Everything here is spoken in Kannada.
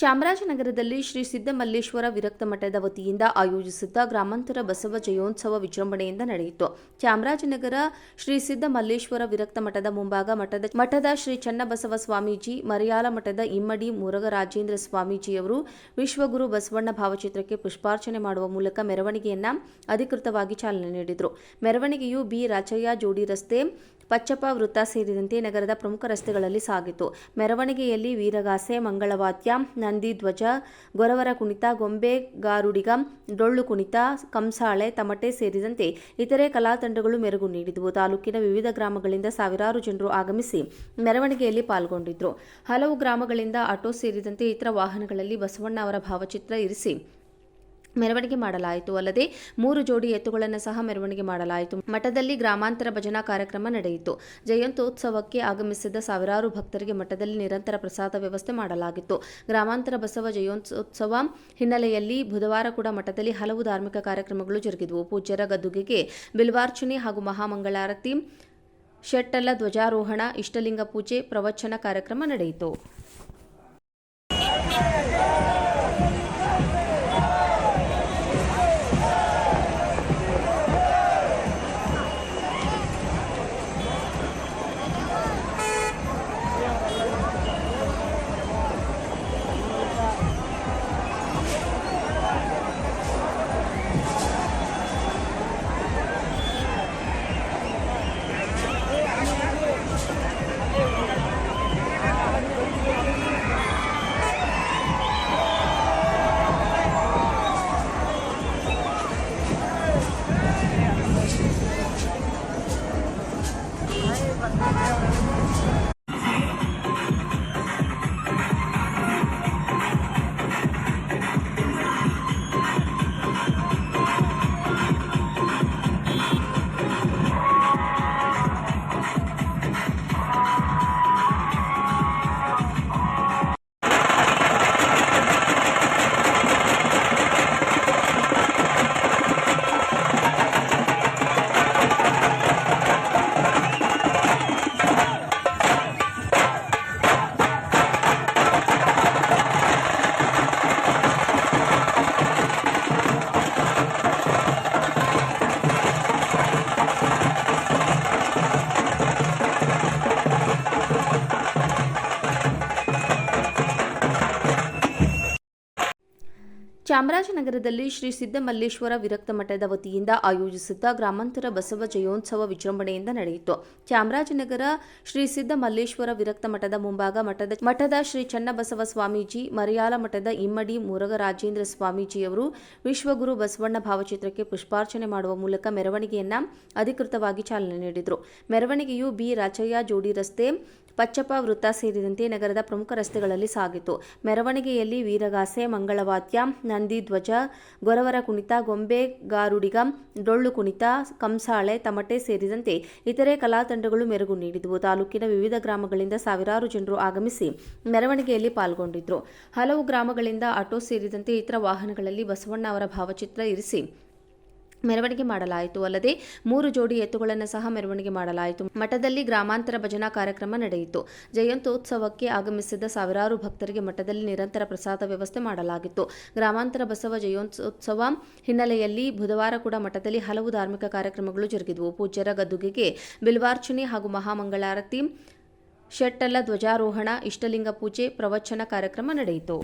ಚಾಮರಾಜನಗರದಲ್ಲಿ ಶ್ರೀ ಸಿದ್ದಮಲ್ಲೇಶ್ವರ ವಿರಕ್ತ ಮಠದ ವತಿಯಿಂದ ಆಯೋಜಿಸಿದ್ದ ಗ್ರಾಮಾಂತರ ಬಸವ ಜಯೋತ್ಸವ ವಿಜೃಂಭಣೆಯಿಂದ ನಡೆಯಿತು. ಚಾಮರಾಜನಗರ ಶ್ರೀ ಸಿದ್ದಮಲ್ಲೇಶ್ವರ ವಿರಕ್ತ ಮಠದ ಮುಂಭಾಗ ಮಠದ ಶ್ರೀ ಚನ್ನಬಸವ ಸ್ವಾಮೀಜಿ, ಮರಿಯಾಲ ಮಠದ ಇಮ್ಮಡಿ ಮುರುಘರಾಜೇಂದ್ರ ಸ್ವಾಮೀಜಿಯವರು ವಿಶ್ವಗುರು ಬಸವಣ್ಣ ಭಾವಚಿತ್ರಕ್ಕೆ ಪುಷ್ಪಾರ್ಚನೆ ಮಾಡುವ ಮೂಲಕ ಮೆರವಣಿಗೆಯನ್ನು ಅಧಿಕೃತವಾಗಿ ಚಾಲನೆ ನೀಡಿದರು. ಮೆರವಣಿಗೆಯು ಬಿ. ರಾಚಯ್ಯ ಜೋಡಿ ರಸ್ತೆ, ಪಚ್ಚಪ್ಪ ವೃತ್ತ ಸೇರಿದಂತೆ ನಗರದ ಪ್ರಮುಖ ರಸ್ತೆಗಳಲ್ಲಿ ಸಾಗಿತು. ಮೆರವಣಿಗೆಯಲ್ಲಿ ವೀರಗಾಸೆ, ಮಂಗಳವಾದ್ಯ, ನಂದಿ ಧ್ವಜ, ಗೊರವರ ಕುಣಿತ, ಗೊಂಬೆ ಗಾರುಡಿಗ, ಡೊಳ್ಳು ಕುಣಿತ, ಕಂಸಾಳೆ, ತಮಟೆ ಸೇರಿದಂತೆ ಇತರೆ ಕಲಾ ತಂಡಗಳು ಮೆರುಗು ನೀಡಿದವು. ತಾಲೂಕಿನ ವಿವಿಧ ಗ್ರಾಮಗಳಿಂದ ಸಾವಿರಾರು ಜನರು ಆಗಮಿಸಿ ಮೆರವಣಿಗೆಯಲ್ಲಿ ಪಾಲ್ಗೊಂಡಿದ್ದರು. ಹಲವು ಗ್ರಾಮಗಳಿಂದ ಆಟೋ ಸೇರಿದಂತೆ ಇತರ ವಾಹನಗಳಲ್ಲಿ ಬಸವಣ್ಣ ಅವರ ಭಾವಚಿತ್ರ ಇರಿಸಿ ಮೆರವಣಿಗೆ ಮಾಡಲಾಯಿತು. ಅಲ್ಲದೆ 3 ಜೋಡಿ ಎತ್ತುಗಳನ್ನು ಸಹ ಮೆರವಣಿಗೆ ಮಾಡಲಾಯಿತು. ಮಠದಲ್ಲಿ ಗ್ರಾಮಾಂತರ ಭಜನಾ ಕಾರ್ಯಕ್ರಮ ನಡೆಯಿತು. ಜಯಂತ್ಯೋತ್ಸವಕ್ಕೆ ಆಗಮಿಸಿದ್ದ ಸಾವಿರಾರು ಭಕ್ತರಿಗೆ ಮಠದಲ್ಲಿ ನಿರಂತರ ಪ್ರಸಾದ ವ್ಯವಸ್ಥೆ ಮಾಡಲಾಗಿತ್ತು. ಗ್ರಾಮಾಂತರ ಬಸವ ಜಯಂತ್ಯೋತ್ಸವ ಹಿನ್ನೆಲೆಯಲ್ಲಿ ಬುಧವಾರ ಕೂಡ ಮಠದಲ್ಲಿ ಹಲವು ಧಾರ್ಮಿಕ ಕಾರ್ಯಕ್ರಮಗಳು ಜರುಗಿದವು. ಪೂಜ್ಯರ ಗದ್ದುಗೆಗೆ ಬಿಲ್ವಾರ್ಚನೆ ಹಾಗೂ ಮಹಾಮಂಗಳಾರತಿ, ಷಟ್ಟಲ ಧ್ವಜಾರೋಹಣ, ಇಷ್ಟಲಿಂಗ ಪೂಜೆ, ಪ್ರವಚನ ಕಾರ್ಯಕ್ರಮ ನಡೆಯಿತು. ಚಾಮರಾಜನಗರದಲ್ಲಿ ಶ್ರೀ ಸಿದ್ದಮಲ್ಲೇಶ್ವರ ವಿರಕ್ತ ಮಠದ ವತಿಯಿಂದ ಆಯೋಜಿಸಿದ್ದ ಗ್ರಾಮಾಂತರ ಬಸವ ಜಯೋತ್ಸವ ವಿಜೃಂಭಣೆಯಿಂದ ನಡೆಯಿತು. ಚಾಮರಾಜನಗರ ಶ್ರೀ ಸಿದ್ದಮಲ್ಲೇಶ್ವರ ವಿರಕ್ತ ಮಠದ ಮುಂಭಾಗ ಮಠದ ಶ್ರೀ ಚನ್ನಬಸವ ಸ್ವಾಮೀಜಿ, ಮರಿಯಾಲ ಮಠದ ಇಮ್ಮಡಿ ಮುರುಘರಾಜೇಂದ್ರ ಸ್ವಾಮೀಜಿಯವರು ವಿಶ್ವಗುರು ಬಸವಣ್ಣ ಭಾವಚಿತ್ರಕ್ಕೆ ಪುಷ್ಪಾರ್ಚನೆ ಮಾಡುವ ಮೂಲಕ ಮೆರವಣಿಗೆಯನ್ನು ಅಧಿಕೃತವಾಗಿ ಚಾಲನೆ ನೀಡಿದರು. ಮೆರವಣಿಗೆಯು ಬಿ. ರಾಚಯ್ಯ ಜೋಡಿ ರಸ್ತೆ, ಪಚ್ಚಪ್ಪ ವೃತ್ತ ಸೇರಿದಂತೆ ನಗರದ ಪ್ರಮುಖ ರಸ್ತೆಗಳಲ್ಲಿ ಸಾಗಿತು. ಮೆರವಣಿಗೆಯಲ್ಲಿ ವೀರಗಾಸೆ, ಮಂಗಳವಾದ್ಯ, ನಂದಿ ಧ್ವಜ, ಗೊರವರ ಕುಣಿತ, ಗೊಂಬೆ ಗಾರುಡಿಗ, ಡೊಳ್ಳು ಕುಣಿತ, ಕಂಸಾಳೆ, ತಮಟೆ ಸೇರಿದಂತೆ ಇತರೆ ಕಲಾ ತಂಡಗಳು ಮೆರುಗು ನೀಡಿದವು. ತಾಲೂಕಿನ ವಿವಿಧ ಗ್ರಾಮಗಳಿಂದ ಸಾವಿರಾರು ಜನರು ಆಗಮಿಸಿ ಮೆರವಣಿಗೆಯಲ್ಲಿ ಪಾಲ್ಗೊಂಡಿದ್ದರು. ಹಲವು ಗ್ರಾಮಗಳಿಂದ ಆಟೋ ಸೇರಿದಂತೆ ಇತರ ವಾಹನಗಳಲ್ಲಿ ಬಸವಣ್ಣ ಅವರ ಭಾವಚಿತ್ರ ಇರಿಸಿ ಮೆರವಣಿಗೆ ಮಾಡಲಾಯಿತು. ಅಲ್ಲದೆ 3 ಜೋಡಿ ಎತ್ತುಗಳನ್ನು ಸಹ ಮೆರವಣಿಗೆ ಮಾಡಲಾಯಿತು. ಮಠದಲ್ಲಿ ಗ್ರಾಮಾಂತರ ಭಜನಾ ಕಾರ್ಯಕ್ರಮ ನಡೆಯಿತು. ಜಯಂತ್ಯೋತ್ಸವಕ್ಕೆ ಆಗಮಿಸಿದ್ದ ಸಾವಿರಾರು ಭಕ್ತರಿಗೆ ಮಠದಲ್ಲಿ ನಿರಂತರ ಪ್ರಸಾದ ವ್ಯವಸ್ಥೆ ಮಾಡಲಾಗಿತ್ತು. ಗ್ರಾಮಾಂತರ ಬಸವ ಜಯೋತ್ಸವ ಹಿನ್ನೆಲೆಯಲ್ಲಿ ಬುಧವಾರ ಕೂಡ ಮಠದಲ್ಲಿ ಹಲವು ಧಾರ್ಮಿಕ ಕಾರ್ಯಕ್ರಮಗಳು ಜರುಗಿದವು. ಪೂಜ್ಯರ ಗದ್ದುಗೆಗೆ ಬಿಲ್ವಾರ್ಚನೆ ಹಾಗೂ ಮಹಾಮಂಗಳಾರತಿ, ಷಟ್ಟಲ ಧ್ವಜಾರೋಹಣ, ಇಷ್ಟಲಿಂಗ ಪೂಜೆ, ಪ್ರವಚನ ಕಾರ್ಯಕ್ರಮ ನಡೆಯಿತು.